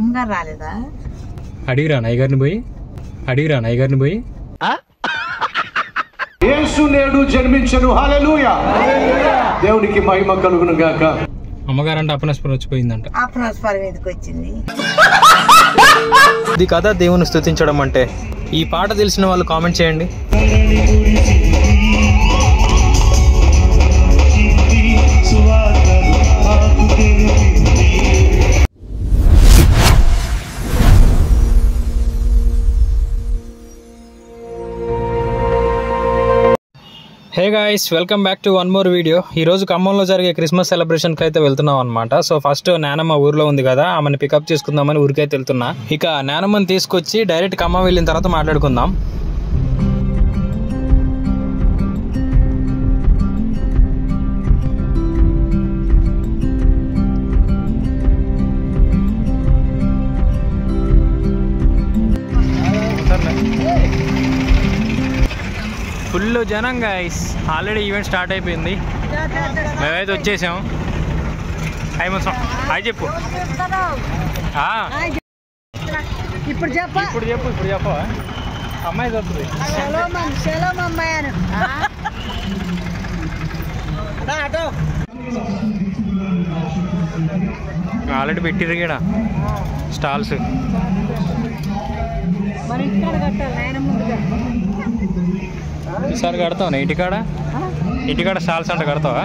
అమ్మగారు రాలేదా? అడిగిరా నయ్యగారిని పోయి యేసు నేడు జన్మించెను. హల్లెలూయా, దేవునికి మహిమ కలుగును గాక. అమ్మగారంటే అపనస్పరం వచ్చిపోయిందంట. అపనస్పరం ఎందుకు వచ్చింది? ఇది కదా దేవుని స్తుతించడం అంటే. ఈ పాట తెలిసిన వాళ్ళు కామెంట్ చేయండి. Hey guys, welcome back to one more video. ఈ రోజు ఖమ్మంలో జరిగే క్రిస్మస్ సెలబ్రేషన్కి అయితే వెళ్తున్నాం అనమాట. సో ఫస్ట్ నానమ్మ ఊర్లో ఉంది కదా, ఆమెను పికప్ చేసుకుందామని ఊరికైతే వెళ్తున్నా. ఇక నానమ్మని తీసుకొచ్చి డైరెక్ట్ ఖమ్మం వెళ్ళిన తర్వాత మాట్లాడుకుందాం. ఫుల్ జనం గైస్, ఆల్రెడీ ఈవెంట్ స్టార్ట్ అయిపోయింది. మేమైతే వచ్చేసాం. హాయ్ చెప్పు. ఇప్పుడు చెప్పు. అమ్మాయి వస్తుంది. ఆల్రెడీ పెట్టిర్రు ఇక్కడ స్టాల్స్. ఈసారి కడతావు ఇంటికాడ స్టాల్స్ అంటే కడతావా?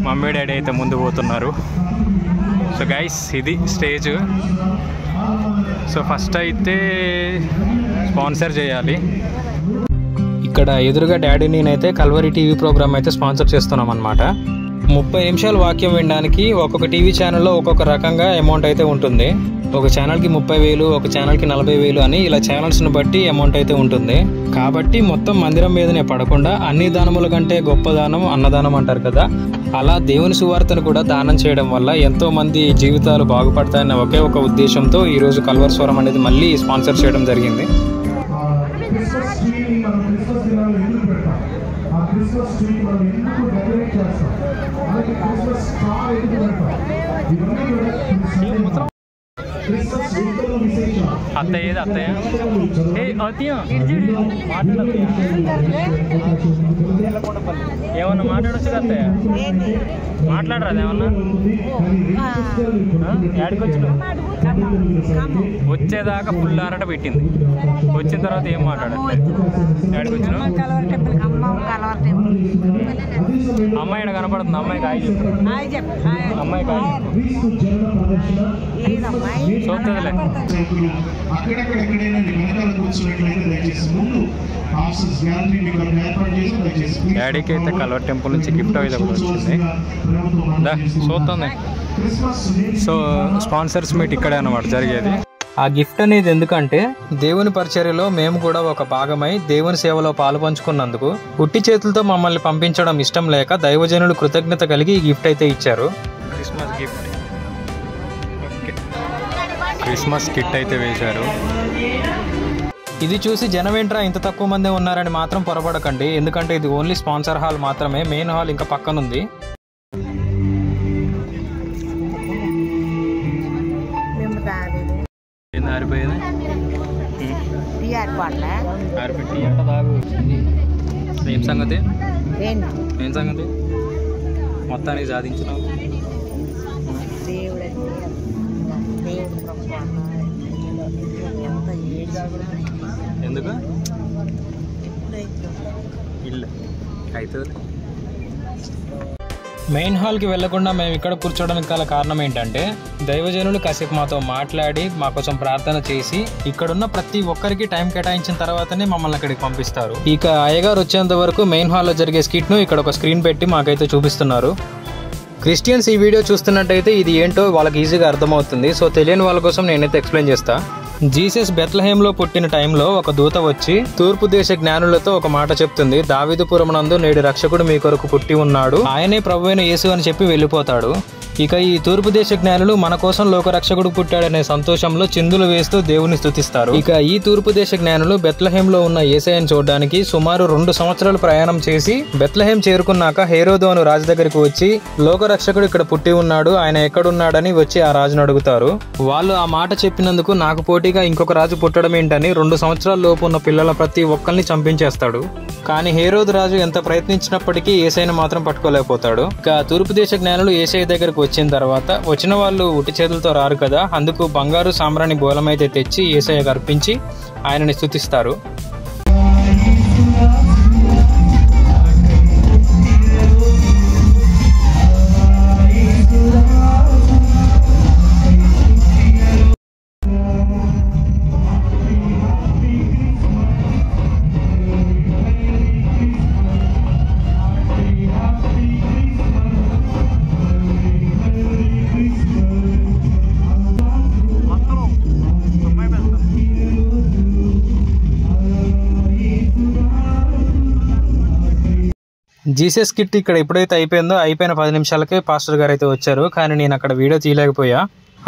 మమ్మీ డాడీ అయితే ముందు పోతున్నారు. సో గైస్, ఇది స్టేజ్. సో ఫస్ట్ అయితే స్పాన్సర్ చేయాలి. ఇక్కడ ఎదురుగా డాడీ నేనైతే కల్వరి టీవీ ప్రోగ్రామ్ అయితే స్పాన్సర్ చేస్తున్నాం అనమాట. 30 నిమిషాలు వాక్యం వినడానికి ఒక్కొక్క టీవీ ఛానల్లో ఒక్కొక్క రకంగా అమౌంట్ అయితే ఉంటుంది. ఒక ఛానల్కి 30,000, ఒక ఛానల్కి 40,000 అని ఇలా ఛానల్స్ని బట్టి అమౌంట్ అయితే ఉంటుంది. కాబట్టి మొత్తం మందిరం మీదనే పడకుండా అన్ని దానముల కంటే గొప్ప దానం అన్నదానం అంటారు కదా, అలా దేవుని సువార్తను కూడా దానం చేయడం వల్ల ఎంతో మంది జీవితాలు బాగుపడతాయన్న ఒకే ఒక ఉద్దేశంతో ఈరోజు కల్వరి స్వరం అనేది మళ్ళీ స్పాన్సర్ చేయడం జరిగింది. అత్తయ్య ఏమన్నా మాట్లాడచ్చు అత్తయ్య? మాట్లాడరాదు ఏమన్నా? యాడికి వచ్చిన వచ్చేదాకా ఫుల్ ఆరట పెట్టింది. వచ్చిన తర్వాత ఏం మాట్లాడాలి? యాడికి వచ్చిన అమ్మాయి కనపడుతుంది. అమ్మాయికి హాయ్ చెప్పు. అమ్మాయికి చూస్తుందిలే. డాడీకి అయితే కల్వరి టెంపుల్ నుంచి గిఫ్ట్ అయితే వచ్చింది. చూస్తుంది. సో స్పాన్సర్స్ మీట్ ఇక్కడే అన్నమాట జరిగేది. ఆ గిఫ్ట్ అనేది ఎందుకంటే దేవుని పరిచర్యలో మేము కూడా ఒక భాగమై దేవుని సేవలో పాలు పంచుకున్నందుకు ఉట్టి చేతులతో మమ్మల్ని పంపించడం ఇష్టం లేక దైవజనులు కృతజ్ఞత కలిగి ఈ గిఫ్ట్ అయితే ఇచ్చారు. క్రిస్మస్ గిఫ్ట్, క్రిస్మస్ కిట్ అయితే వేశారు. ఇది చూసి జనమేంట్రా ఇంత తక్కువ మందే ఉన్నారని మాత్రం పొరపడకండి, ఎందుకంటే ఇది ఓన్లీ స్పాన్సర్ హాల్ మాత్రమే. మెయిన్ హాల్ ఇంకా పక్కనుంది. ఏం సంగతి మొత్తానికి సాధించినావు. ఎందుకు ఇల్లు అవుతుంది. మెయిన్ హాల్కి వెళ్లకుండా మేము ఇక్కడ కూర్చోడానికి గల కారణం ఏంటంటే దైవజనులు కాసేపు మాతో మాట్లాడి మా కోసం ప్రార్థన చేసి ఇక్కడున్న ప్రతి ఒక్కరికి టైం కేటాయించిన తర్వాతనే మమ్మల్ని అక్కడికి పంపిస్తారు. ఇక అయ్యగారు వచ్చేంత వరకు మెయిన్ హాల్లో జరిగే స్కిట్ను ఇక్కడ ఒక స్క్రీన్ పెట్టి మాకైతే చూపిస్తున్నారు. క్రిస్టియన్స్ ఈ వీడియో చూస్తున్నట్టయితే ఇది ఏంటో వాళ్ళకి ఈజీగా అర్థమవుతుంది. సో తెలియని వాళ్ళ కోసం నేనైతే ఎక్స్ప్లెయిన్ చేస్తా. జీసస్ బెత్లహేంలో పుట్టిన టైంలో ఒక దూత వచ్చి తూర్పు దేశ జ్ఞానులతో ఒక మాట చెప్తుంది. దావీదుపురమునందు నేడు రక్షకుడు మీ కొరకు పుట్టి ఉన్నాడు, ఆయనే ప్రభువైన యేసు అని చెప్పి వెళ్ళిపోతాడు. ఇక ఈ తూర్పు దేశ జ్ఞానులు మన కోసం లోకరక్షకుడు పుట్టాడనే సంతోషంలో చిందులు వేస్తూ దేవుని స్తుతిస్తారు. ఇక ఈ తూర్పు దేశ జ్ఞానులు బెత్లెహేంలో ఉన్న యేసయ్యను చూడడానికి సుమారు 2 సంవత్సరాలు ప్రయాణం చేసి బెత్లెహేం చేరుకున్నాక హేరోదు అను రాజు దగ్గరికి వచ్చి లోకరక్షకుడు ఇక్కడ పుట్టి ఉన్నాడు, ఆయన ఎక్కడున్నాడని వచ్చి ఆ రాజును అడుగుతారు. వాళ్ళు ఆ మాట చెప్పినందుకు నాకు పోటీగా ఇంకొక రాజు పుట్టడం ఏంటని 2 సంవత్సరాల లోపు ఉన్న పిల్లల ప్రతి ఒక్కరిని చంపించేస్తాడు. కానీ హేరోదు రాజు ఎంత ప్రయత్నించినప్పటికీ యేసయ్యను మాత్రం పట్టుకోలేకపోతాడు. ఇక తూర్పు దేశ జ్ఞానులు యేసయ్య దగ్గరకు వచ్చిన తర్వాత వచ్చిన వాళ్ళు ఉట్టి చేతులతో రారు కదా, అందుకు బంగారు సాంబ్రాణి బోలమైతే తెచ్చి యేసయ్యకు అర్పించి ఆయనని స్తుతిస్తారు. జీసస్ కిట్ ఇక్కడ ఎప్పుడైతే అయిపోయిందో అయిపోయిన 10 నిమిషాలకే పాస్టర్ గారు అయితే వచ్చారు. కానీ నేను అక్కడ వీడియో తీయలేకపోయా.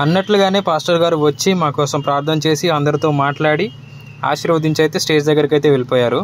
అన్నట్లుగానే పాస్టర్ గారు వచ్చి మా కోసం ప్రార్థన చేసి అందరితో మాట్లాడి ఆశీర్వదించి అయితే స్టేజ్ దగ్గరికి అయితే వెళ్ళిపోయారు.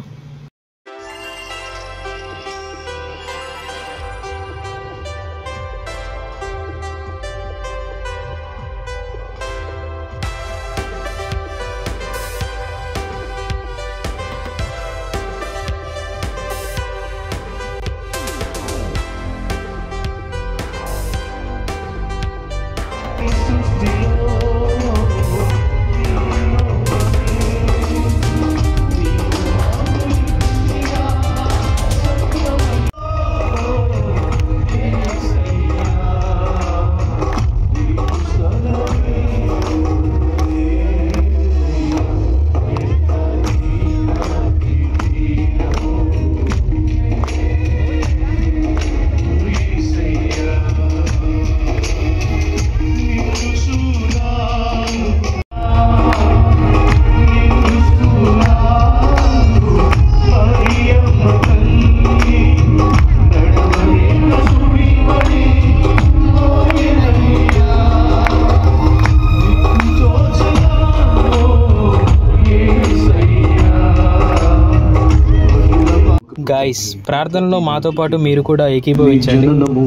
గైస్, ప్రార్థనలో మాతో పాటు మీరు కూడా ఏకీభవించండి. జననము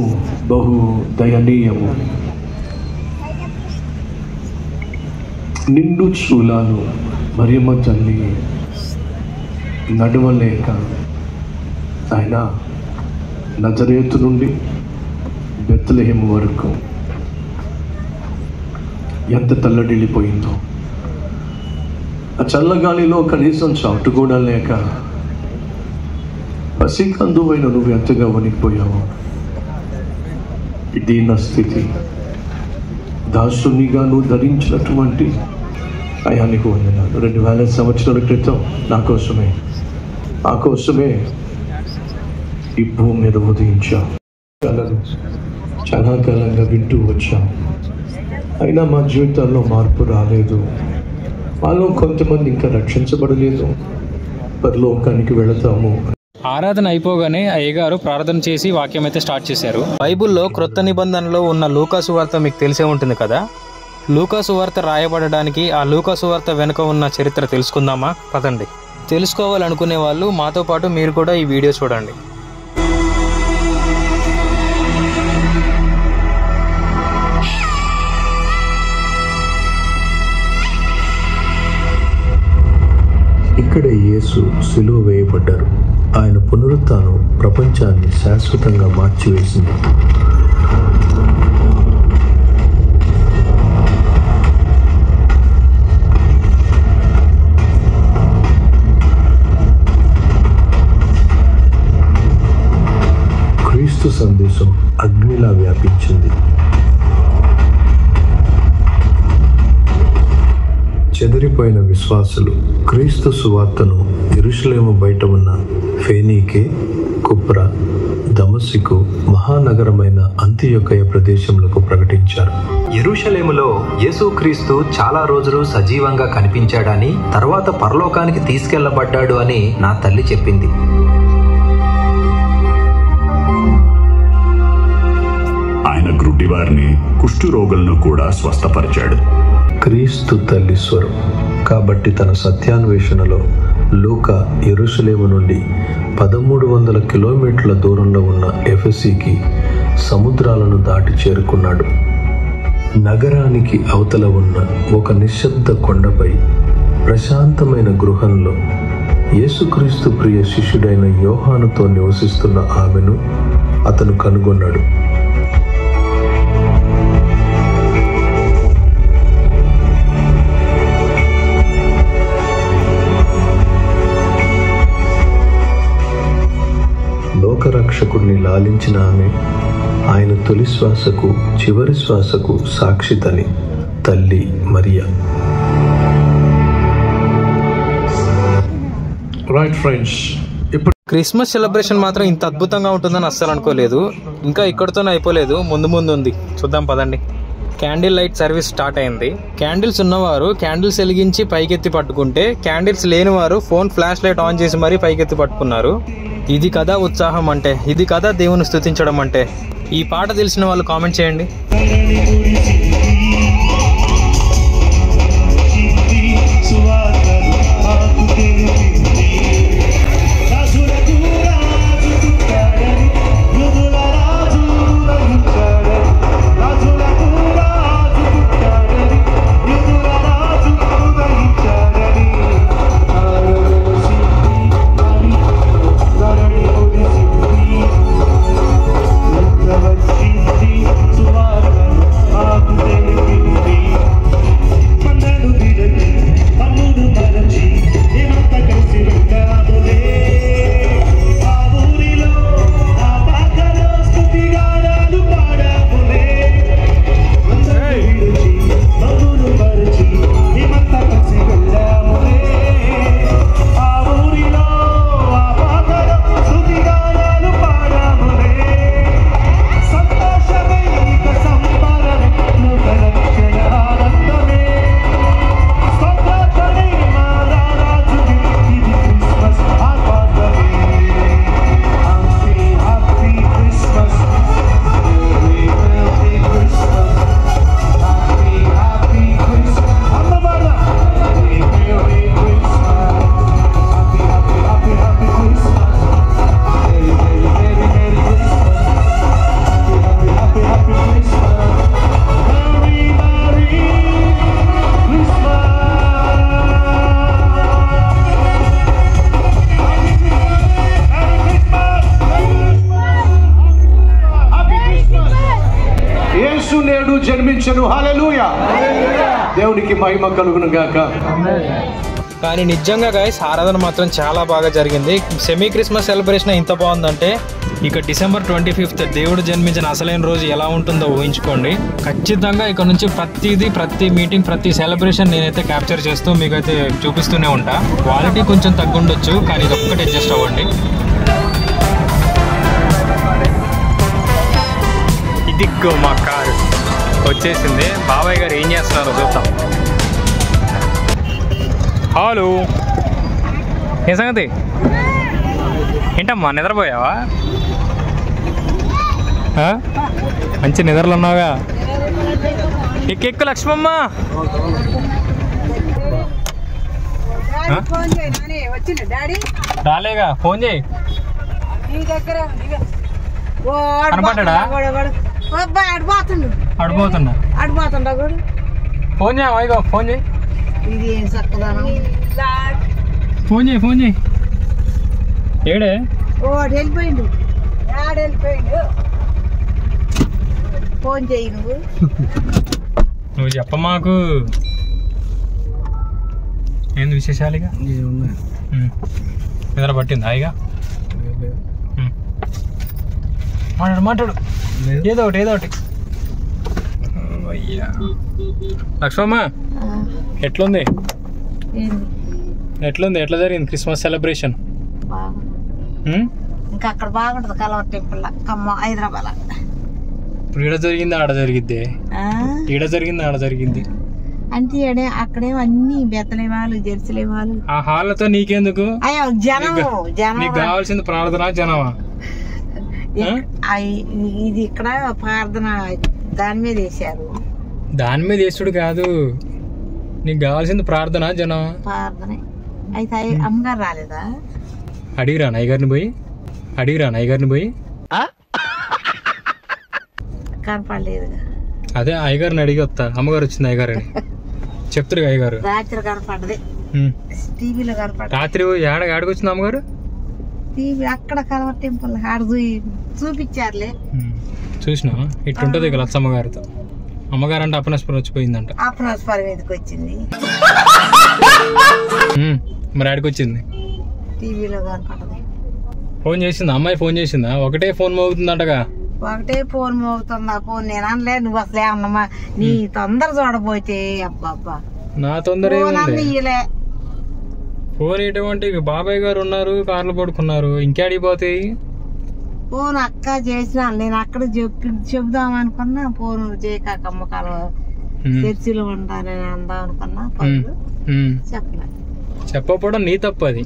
బహు దయనీయము, నిండు చూలాలు మరియమ్మ తల్లి నడవలేక ఆయన నజరేతు నుండి బెత్లెహేము వరకు ఎంత తల్లడిల్లిపోయిందో. ఆ చల్లగాలిలో కనీసం చాటు కూడా లేక పసికందువైన నువ్వు ఎంతగా వణికిపోయావు. దీన స్థితి దాసునిగా నువ్వు ధరించినటువంటి అయానికి వందనాలు. 2000 సంవత్సరాల క్రితం నా కోసమే ఈ భూమి మీద ఉదయించావు. చాలా కాలంగా వింటూ వచ్చాం, అయినా మా జీవితాల్లో మార్పు రాలేదు. మాలో కొంతమంది ఇంకా రక్షించబడలేదు. పరలోకానికి వెళతాము. ఆరాధన అయిపోగానే అయ్యగారు ప్రార్థన చేసి వాక్యం అయితే స్టార్ట్ చేశారు. బైబుల్లో క్రొత్త నిబంధనలో ఉన్న లూకా సువార్త మీకు తెలిసే ఉంటుంది కదా. లూకా సువార్త రాయబడడానికి ఆ లూకా సువార్త వెనుక ఉన్న చరిత్ర తెలుసుకుందామా? పదండి. తెలుసుకోవాలనుకునే వాళ్ళు మాతో పాటు మీరు కూడా ఈ వీడియో చూడండి. ఇక్కడ యేసు సిలువ వేయబడ్డారు. ఆయన పునరుత్థానం ప్రపంచాన్ని శాశ్వతంగా మార్చివేసింది. క్రీస్తు సందేశం అగ్నిలా వ్యాపించింది. చెదిరిపోయిన విశ్వాసులు క్రీస్తు సువార్తను యెరూషలేము బయట ఉన్న ఫేనీకే, కుప్రా, దమస్కు, మహానగరమైన అంతియొకయ ప్రదేశములకు ప్రకటించారు. యెరూషలేములో యేసుక్రీస్తు చాలా రోజులు సజీవంగా కనిపించాడని, తర్వాత పరలోకానికి తీసుకెళ్లబడ్డాడు అని నా తల్లి చెప్పింది. ఆయన గ్రుడ్డివారిని, కుష్టు రోగులను కూడా స్వస్థపరిచాడు. క్రీస్తు తల్లి స్వరం. కాబట్టి తన సత్యాన్వేషణలో లూకా యెరూషలేము నుండి 1300 కిలోమీటర్ల దూరంలో ఉన్న ఎఫెసీకి సముద్రాలను దాటి చేరుకున్నాడు. నగరానికి అవతల ఉన్న ఒక నిశ్శబ్ద కొండపై ప్రశాంతమైన గృహంలో యేసుక్రీస్తు ప్రియ శిష్యుడైన యోహానుతో నివసిస్తున్న ఆమెను అతను కనుగొన్నాడు. లోకరక్షకుడిని లాలించిన ఆమె ఆయన తొలి శ్వాసకు చివరి శ్వాసకు సాక్షితని తల్లి Mariya. Right friends, Christmas celebration మాత్రం ఇంత అద్భుతంగా ఉంటుందని అస్సలు అనుకోలేదు. ఇంకా ఇక్కడితోనే అయిపోలేదు, ముందు ముందు ఉంది, చూద్దాం పదండి. క్యాండిల్ లైట్ సర్వీస్ స్టార్ట్ అయింది. క్యాండిల్స్ ఉన్నవారు క్యాండిల్స్ వెలిగించి పైకెత్తి పట్టుకుంటే, క్యాండిల్స్ లేని వారు ఫోన్ ఫ్లాష్ లైట్ ఆన్ చేసి మరీ పైకెత్తి పట్టుకున్నారు. ఇది కదా ఉత్సాహం అంటే, ఇది కదా దేవుని స్తుతించడం అంటే. ఈ పాట తెలిసిన వాళ్ళు కామెంట్ చేయండి. నేడు జన్మించెను. హల్లెలూయా, దేవునికి మహిమ కలుగును గాక. కానీ నిజంగా గైస్ ఆరాధన మాత్రం చాలా బాగా జరిగింది. సెమీ క్రిస్మస్ సెలబ్రేషన్ ఇంత బాగుందంటే ఇక December 25th దేవుడు జన్మించిన అసలైన రోజు ఎలా ఉంటుందో ఊహించుకోండి. ఖచ్చితంగా ఇక నుంచి ప్రతి మీటింగ్, ప్రతి సెలబ్రేషన్ నేనైతే క్యాప్చర్ చేస్తూ మీకైతే చూపిస్తూనే ఉంటా. క్వాలిటీ కొంచెం తగ్గుండొచ్చు, కానీ ఇది ఒక్కటి అడ్జస్ట్ అవ్వండి. ఇదిగో మా కారు వచ్చేసింది. బాబాయ్ గారు ఏం చేస్తున్నారో చూద్దాం. హలో, ఏ సంగతి? ఏంటమ్మా నిద్రపోయావా? మంచి నిద్రలు ఉన్నావుగా. ఎక్కు లక్ష్మమ్మ. రాలేగా, ఫోన్ చేయి. కనపడ్డా? అడిపోతున్నా. ఫోన్ చేయవా? ఫోన్ చేయి. ఫోన్ చేయి. ఏడే వెళ్ళిపోయిండు. ఫోన్ చేయి నువ్వు చెప్ప మాకు. ఏంది విశేషాలుగా? నిద్ర పట్టింది హాయిగా? మాట్లాడు ఏదో ఒకటి. అయ్యా లక్ష్మమ్మ, ఎట్లుంది? ఎట్లా జరిగింది క్రిస్మస్ సెలబ్రేషన్? ఇంకా అక్కడ బాగుంటది కలవర్ టెంపుల్ హైదరాబాద్. ఇప్పుడు ఈడ జరిగింది ఆడ జరిగిద్ది, ఈడ జరిగింది ఆడ జరిగింది అంటే అక్కడేమో అన్ని బెత్తలేవాళ్ళు జెర్సలేవాళ్ళు. ఆ హాళ్ళతో నీకెందుకు? అయ్యో జనము నీకు కావాల్సింది ప్రార్థన జనమా? ఇది ఇక్కడ ప్రార్థన దాని మీద వేసారు. దాని మీద వేసుడు కాదు, నీకు కావాల్సింది ప్రార్థన జనం. ప్రార్థనే. అయితే అమ్మగారు రాలేదా? అడిగిరా అయ్యగారిని పోయి కనపడలేదుగా. అదే అయ్యగారిని అడిగి వస్తా, అమ్మగారు వచ్చింది అయ్యగారని చెప్తారు అయ్యగారు. రాత్రి కనపడదే, టీవీలో కనపడ. రాత్రి ఏడకి వచ్చింది అమ్మగారు? టీవీ అక్కడ కలవర్ టెంపుల్ ఆడ చూపించారులే. చూసినా ఇట్లుంటది ఇక లచ్చమ్మ గారితో. అమ్మగారు అంటే అపనస్పరం వచ్చిపోయిందంట. అపనస్పరం ఎందుకు వచ్చింది? మరి ఆడికి వచ్చింది, టీవీలో కనపడదు. ఫోన్ చేసిందా అమ్మాయి? ఫోన్ చేసిందా? ఒకటే ఫోన్ మోగుతుందంటగా. ఒకటే ఫోన్ మోగుతుందా? ఫోన్ నేను అనలే, నువ్వు అసలే అన్నమా నీ తొందర చూడబోతే. అబ్బా నా తొందర ఇయ్యలే. ఫోన్ ఎటువంటి బాబాయ్ గారు ఉన్నారు, కార్లు పడుకున్నారు, ఇంకేడికి పోతాయి. ఫోన్ అక్క చేసిన నేను అక్కడ చెబుదాం అనుకున్నా. ఫోన్ చేయకమ్మ కాలు చర్చిలో ఉంటానని అందాం అనుకున్నా. చెప్పకపోవడం నీ తప్పు అది.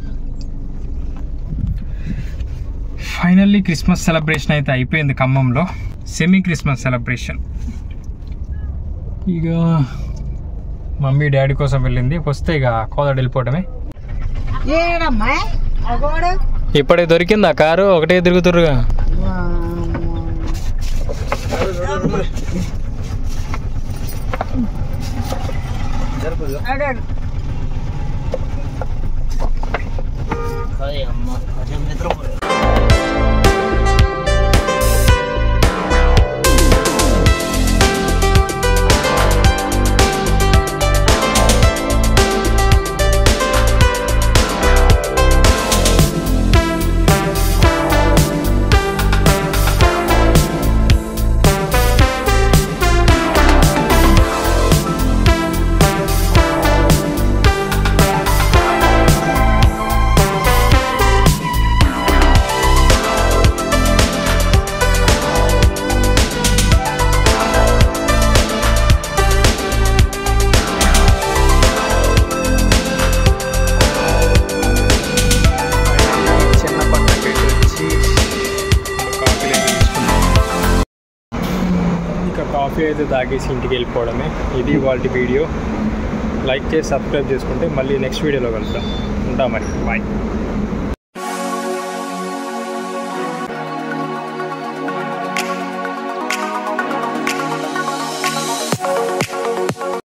ఫైనల్లీ క్రిస్మస్ సెలబ్రేషన్ అయితే అయిపోయింది ఖమ్మంలో. Semi Christmas celebration. ఇక మమ్మీ డాడీ కోసం వెళ్ళింది, వస్తే ఇక కోదాడు వెళ్ళిపోవడమే. ఇప్పటికి దొరికింది ఆ కారు, ఒకటే తిరుగుతురుగా. కాఫీ అయితే తాగేసి ఇంటికి వెళ్ళిపోవడమే. ఇది ఇవాల్టి వీడియో. లైక్ చేసి సబ్స్క్రైబ్ చేసుకుంటే మళ్ళీ నెక్స్ట్ వీడియోలో కలుద్దాం. ఉంటాం మరి, బాయ్.